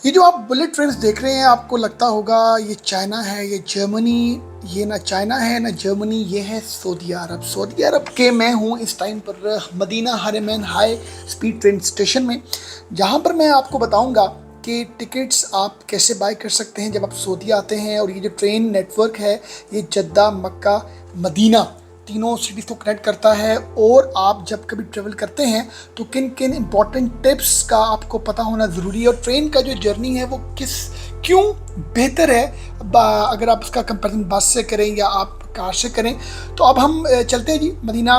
ये जो आप बुलेट ट्रेन्स देख रहे हैं, आपको लगता होगा ये चाइना है, ये जर्मनी। ये ना चाइना है ना जर्मनी, ये है सऊदी अरब। सऊदी अरब के मैं हूँ इस टाइम पर Medina Haramain high speed train station में, जहाँ पर मैं आपको बताऊँगा कि टिकट्स आप कैसे बाय कर सकते हैं जब आप सऊदी आते हैं। और ये जो ट्रेन नेटवर्क है, ये जद्दा, मक्का, मदीना तीनों सिटीज़ को कनेक्ट करता है। और आप जब कभी ट्रेवल करते हैं तो किन किन इंपॉर्टेंट टिप्स का आपको पता होना ज़रूरी है, और ट्रेन का जो जर्नी है वो क्यों बेहतर है अगर आप उसका कंपेरिजन बस से करें या आप कार से करें। तो अब हम चलते हैं जी Medina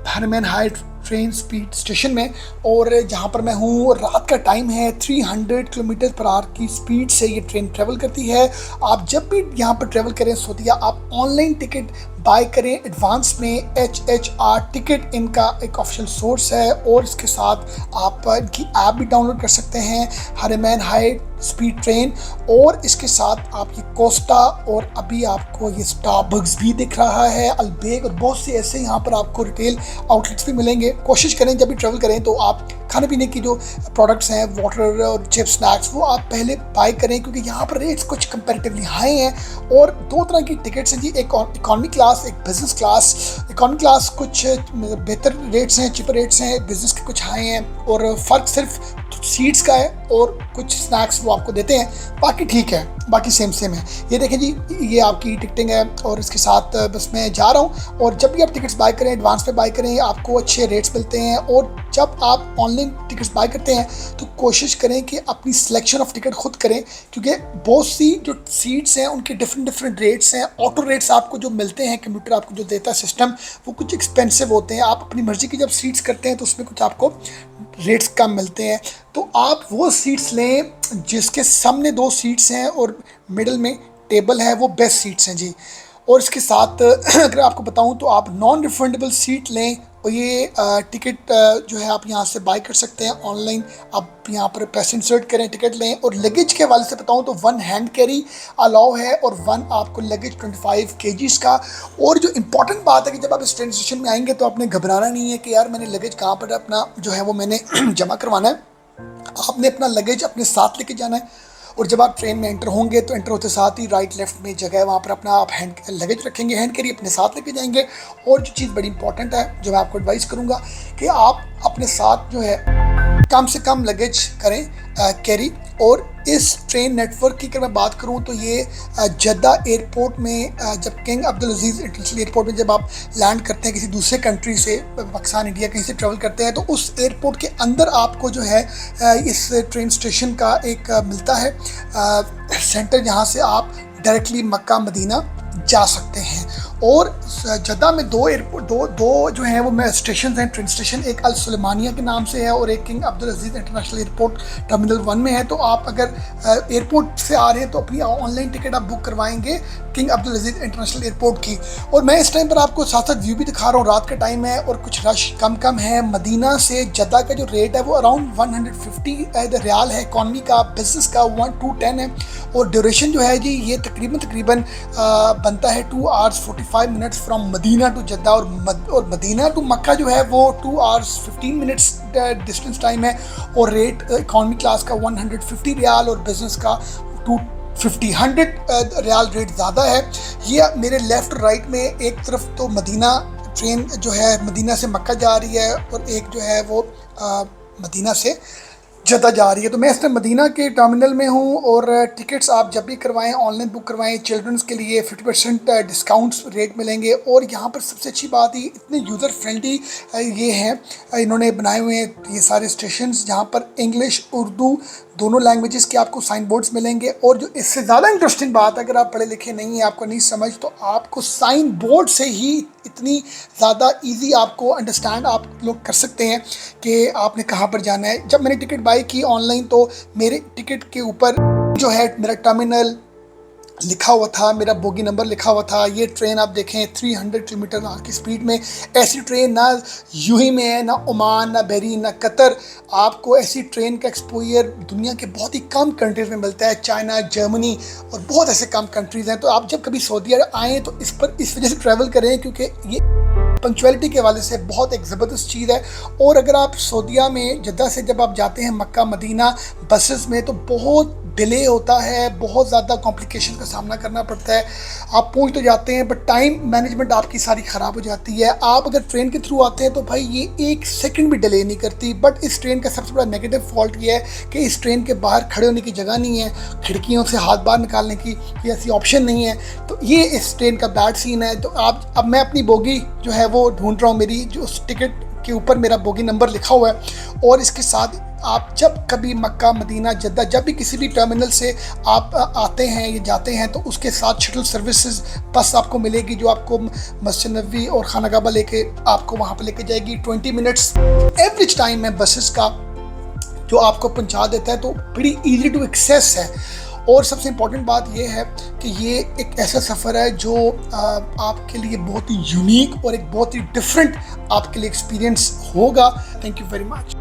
Haramain high train speed station में। और जहाँ पर मैं हूँ, रात का टाइम है, 300 किलोमीटर पर आवर की स्पीड से ये ट्रेन ट्रेवल करती है। आप जब भी यहाँ पर ट्रेवल करें सऊदीया, आप ऑनलाइन टिकट बाय करें एडवांस में। HHR टिकट इनका एक ऑफिशियल सोर्स है, और इसके साथ आप इनकी ऐप भी डाउनलोड कर सकते हैं, हरमैन हाई स्पीड ट्रेन। और इसके साथ आप ये कोस्टा, और अभी आपको ये स्टारबक्स भी दिख रहा है, अलबेग, और बहुत से ऐसे यहाँ पर आपको रिटेल आउटलेट्स भी मिलेंगे। कोशिश करें जब भी ट्रेवल करें तो आप खाने पीने की जो प्रोडक्ट्स हैं, वाटर और चिप्स, स्नैक्स, वो आप पहले बाय करें, क्योंकि यहाँ पर रेट्स कुछ कंपैरेटिवली हाई हैं। और दो तरह की टिकट्स हैं जी, एक इकॉनमी क्लास, एक बिजनेस क्लास। इकॉनमी क्लास कुछ बेहतर रेट्स हैं, चीपर रेट्स हैं, बिजनेस के कुछ हाई हैं, और फ़र्क सिर्फ सीट्स का है और कुछ स्नैक्स वो आपको देते हैं, बाकी ठीक है, बाकी सेम है। ये देखें जी, ये आपकी टिकटिंग है, और इसके साथ बस मैं जा रहा हूँ। और जब भी आप टिकट्स बाय करें, एडवांस पे बाय करें, आपको अच्छे रेट्स मिलते हैं। और जब आप ऑनलाइन टिकट्स बाय करते हैं तो कोशिश करें कि अपनी सिलेक्शन ऑफ टिकट खुद करें, क्योंकि बहुत सी जो सीट्स हैं उनके डिफरेंट रेट्स हैं। ऑटो रेट्स आपको जो मिलते हैं, कंप्यूटर आपको जो देता है सिस्टम, वो कुछ एक्सपेंसिव होते हैं। आप अपनी मर्जी की जब सीट्स करते हैं तो उसमें कुछ आपको रेट्स कम मिलते हैं। तो आप वो सीट्स लें जिसके सामने दो सीट्स हैं और मिडल में टेबल है, वो बेस्ट सीट्स हैं जी। और इसके साथ अगर आपको बताऊं तो आप नॉन रिफंडेबल सीट लें, और ये टिकट जो है आप यहाँ से बाय कर सकते हैं ऑनलाइन। आप यहाँ पर पैसे इंसर्ट करें, टिकट लें। और लगेज के हवाले से बताऊँ तो 1 हैंड कैरी अलाउ है, और 1 आपको लगेज 25 kgs का। और जो इंपॉर्टेंट बात है कि जब आप इस ट्रेन स्टेशन में आएंगे तो आपने घबराना नहीं है कि यार मैंने लगेज कहाँ पर अपना जो है वो मैंने जमा करवाना है। आपने अपना लगेज अपने साथ लेके जाना है। और जब आप ट्रेन में एंटर होंगे तो एंटर होते साथ ही राइट लेफ्ट में जगह है, वहाँ पर अपना आप हैंड लगेज रखेंगे, हैंड कैरी अपने साथ लेके जाएंगे। और जो चीज़ बड़ी इंपॉर्टेंट है, जो मैं आपको एडवाइस करूँगा, कि आप अपने साथ जो है कम से कम लगेज करें कैरी। और इस ट्रेन नेटवर्क की अगर मैं बात करूं तो ये जद्दा एयरपोर्ट में, जब किंग अब्दुल अजीज़ इंटरनेशनल एयरपोर्ट में जब आप लैंड करते हैं किसी दूसरे कंट्री से, पाकिस्तान, इंडिया कहीं से ट्रेवल करते हैं, तो उस एयरपोर्ट के अंदर आपको जो है इस ट्रेन स्टेशन का एक मिलता है सेंटर, जहाँ से आप डायरेक्टली मक्का मदीना जा सकते हैं। और जद्दा में दो जो हैं वो स्टेशन हैं, ट्रेन स्टेशन, एक अल सुलेमानिया के नाम से है और एक किंग अब्दुल अजीज़ इंटरनेशनल एयरपोर्ट टर्मिनल 1 में है। तो आप अगर एयरपोर्ट से आ रहे हैं तो अपनी ऑनलाइन टिकट आप बुक करवाएंगे किंग अब्दुल अजीज़ इंटरनेशनल एयरपोर्ट की। और मैं इस टाइम पर आपको साथ साथ व्यू भी दिखा रहा हूँ, रात का टाइम है और कुछ रश कम है। मदीना से जद्दा का जो रेट है वो अराउंड 150 रियाल है इकॉनमी का, बिजनेस का 1-2-10 है। और ड्यूरेशन जो है जी, ये तकरीबन बनता है 2 hours 45 minutes from Medina to Jeddah. और मदीना टू मक्का जो है वो 2 hours 15 minutes डिस्टेंस टाइम है। और रेट इकॉनमी क्लास का 150 रियाल और बिजनेस का 250 रियाल रेट ज़्यादा है। ये मेरे लेफ़्ट और राइट में एक तरफ तो मदीना ट्रेन जो है मदीना से मक्का जा रही है, और एक जो है वो मदीना से जद्दा जा रही है। तो मैं इस टाइम मदीना के टर्मिनल में हूँ। और टिकट्स आप जब भी करवाएं, ऑनलाइन बुक करवाएं, चिल्ड्रंस के लिए 50% डिस्काउंट्स रेट मिलेंगे। और यहाँ पर सबसे अच्छी बात, ही इतने यूज़र फ्रेंडली ये हैं, इन्होंने बनाए हुए हैं ये सारे स्टेशंस, जहाँ पर इंग्लिश उर्दू दोनों लैंग्वेजेस के आपको साइन बोर्ड्स मिलेंगे। और जो इससे ज़्यादा इंटरेस्टिंग बात, अगर आप पढ़े लिखे नहीं हैं, आपको नहीं समझ, तो आपको साइन बोर्ड से ही इतनी ज़्यादा इजी आपको अंडरस्टैंड आप लोग कर सकते हैं कि आपने कहाँ पर जाना है। जब मैंने टिकट बाय की ऑनलाइन तो मेरे टिकट के ऊपर जो है मेरा टर्मिनल लिखा हुआ था, मेरा बोगी नंबर लिखा हुआ था। ये ट्रेन आप देखें 300 किलोमीटर की स्पीड में, ऐसी ट्रेन ना यूही में है, ना ओमान, ना बहरीन, ना कतर। आपको ऐसी ट्रेन का एक्सपोजर दुनिया के बहुत ही कम कंट्रीज़ में मिलता है, चाइना, जर्मनी और बहुत ऐसे कम कंट्रीज़ हैं। तो आप जब कभी सऊदी अरब आएँ तो इस वजह से ट्रैवल करें, क्योंकि ये पंक्चुअलिटी के हवाले से बहुत एक ज़बरदस्त चीज़ है। और अगर आप सऊदीया में जद्दा से जब आप जाते हैं मक्का मदीना बसेस में, तो बहुत डिले होता है, बहुत ज़्यादा कॉम्प्लिकेशन का सामना करना पड़ता है। आप पहुंच तो जाते हैं बट टाइम मैनेजमेंट आपकी सारी ख़राब हो जाती है। आप अगर ट्रेन के थ्रू आते हैं तो भाई ये 1 सेकंड भी डिले नहीं करती। बट इस ट्रेन का सबसे बड़ा नेगेटिव फॉल्ट ये है कि इस ट्रेन के बाहर खड़े होने की जगह नहीं है, खिड़कियों से हाथ बाहर निकालने की ये ऐसी ऑप्शन नहीं है। तो ये इस ट्रेन का बैड सीन है। तो आप अब मैं अपनी बोगी जो है वो ढूंढ रहा हूँ, मेरी जो उस टिकट के ऊपर मेरा बोगी नंबर लिखा हुआ है। और इसके साथ आप जब कभी मक्का मदीना जद्दा जब भी किसी भी टर्मिनल से आप आते हैं या जाते हैं तो उसके साथ शटल सर्विसेज बस आपको मिलेगी जो आपको मस्जिद नबवी और खाना काबा लेके आपको वहाँ पर लेके जाएगी। 20 मिनट्स एवरेज टाइम है बसेस का जो आपको पहुँचा देता है, तो बड़ी ईजी टू एक्सेस है। और सबसे इम्पॉर्टेंट बात यह है कि ये एक ऐसा सफ़र है जो आपके लिए बहुत ही यूनिक और एक बहुत ही डिफरेंट आपके लिए एक्सपीरियंस होगा। Thank you very much.